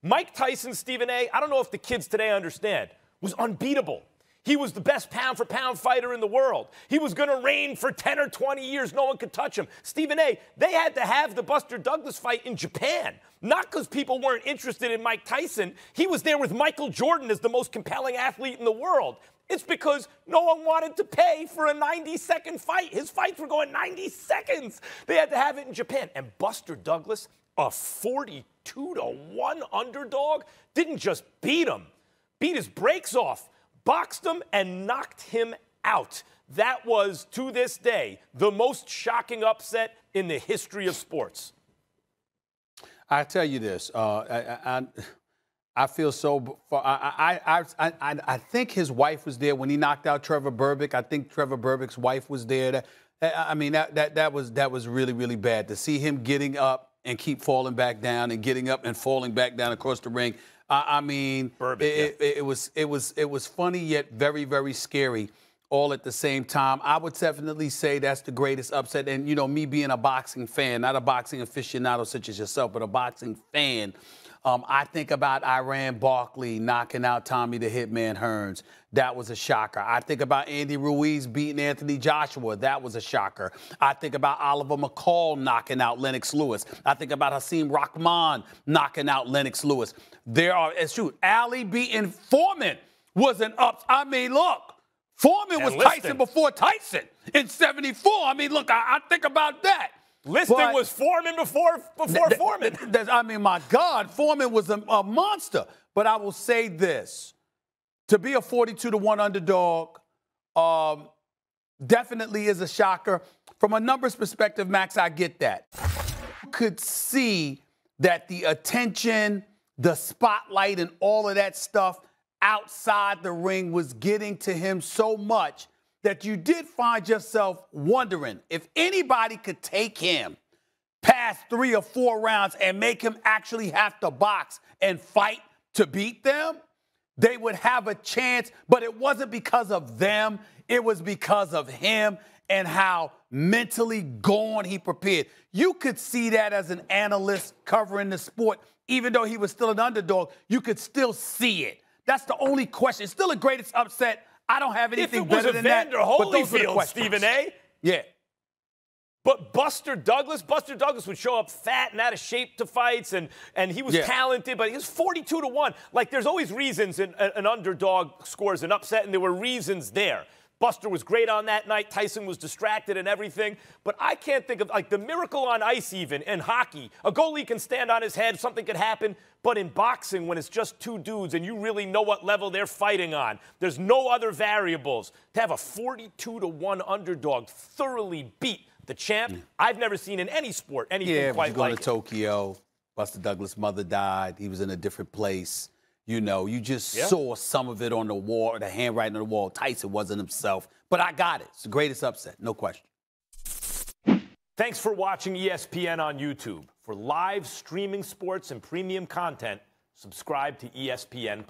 Mike Tyson, Stephen A., I don't know if the kids today understand, was unbeatable. He was the best pound-for-pound fighter in the world. He was going to reign for 10 or 20 years. No one could touch him. Stephen A., they had to have the Buster Douglas fight in Japan. Not because people weren't interested in Mike Tyson. He was there with Michael Jordan as the most compelling athlete in the world. It's because no one wanted to pay for a 90-second fight. His fights were going 90 seconds. They had to have it in Japan. And Buster Douglas, a 42-1 underdog, didn't just beat him, beat his brakes off, boxed him, and knocked him out. That was, to this day, the most shocking upset in the history of sports. I tell you this, I feel so. I think his wife was there when he knocked out Trevor Berbick. I think Trevor Berbick's wife was there. I mean, that was really, really bad to see him getting up and keep falling back down and getting up and falling back down across the ring. I mean, Berbick, it was funny yet very, very scary all at the same time. I would definitely say that's the greatest upset. And, you know, me being a boxing fan, not a boxing aficionado such as yourself, but a boxing fan, I think about Iran Barkley knocking out Tommy the Hitman Hearns. That was a shocker. I think about Andy Ruiz beating Anthony Joshua. That was a shocker. I think about Oliver McCall knocking out Lennox Lewis. I think about Hasim Rahman knocking out Lennox Lewis. Ali beating Foreman was an up. I mean, look, Foreman was Tyson before Tyson in '74. I mean, look, I think about that. Liston was Foreman before Foreman. I mean, my God, Foreman was a monster. But I will say this. To be a 42-1 underdog definitely is a shocker. From a numbers perspective, Max, I get that. You could see that the attention, the spotlight, and all of that stuff outside the ring was getting to him so much that you did find yourself wondering if anybody could take him past 3 or 4 rounds and make him actually have to box and fight to beat them, they would have a chance. But it wasn't because of them. It was because of him and how mentally gone he prepared. You could see that as an analyst covering the sport. Even though he was still an underdog, you could still see it. That's the only question. It's still the greatest upset. I don't have anything better than that. But those were the questions. Stephen A. Yeah. But Buster Douglas would show up fat and out of shape to fights, and he was talented, but he was 42-1. Like, there's always reasons an underdog scores an upset, and there were reasons there. Buster was great on that night. Tyson was distracted and everything. But I can't think of, like, the miracle on ice even in hockey. A goalie can stand on his head. Something could happen. But in boxing, when it's just 2 dudes and you really know what level they're fighting on, there's no other variables. To have a 42-1 underdog thoroughly beat the champ, I've never seen in any sport anything quite like it. Yeah, to Tokyo, Buster Douglas' mother died. He was in a different place. You know, you just saw some of it on the wall, the handwriting on the wall. Tyson wasn't himself. But I got it. It's the greatest upset, no question. Thanks for watching ESPN on YouTube. For live streaming sports and premium content, subscribe to ESPN+.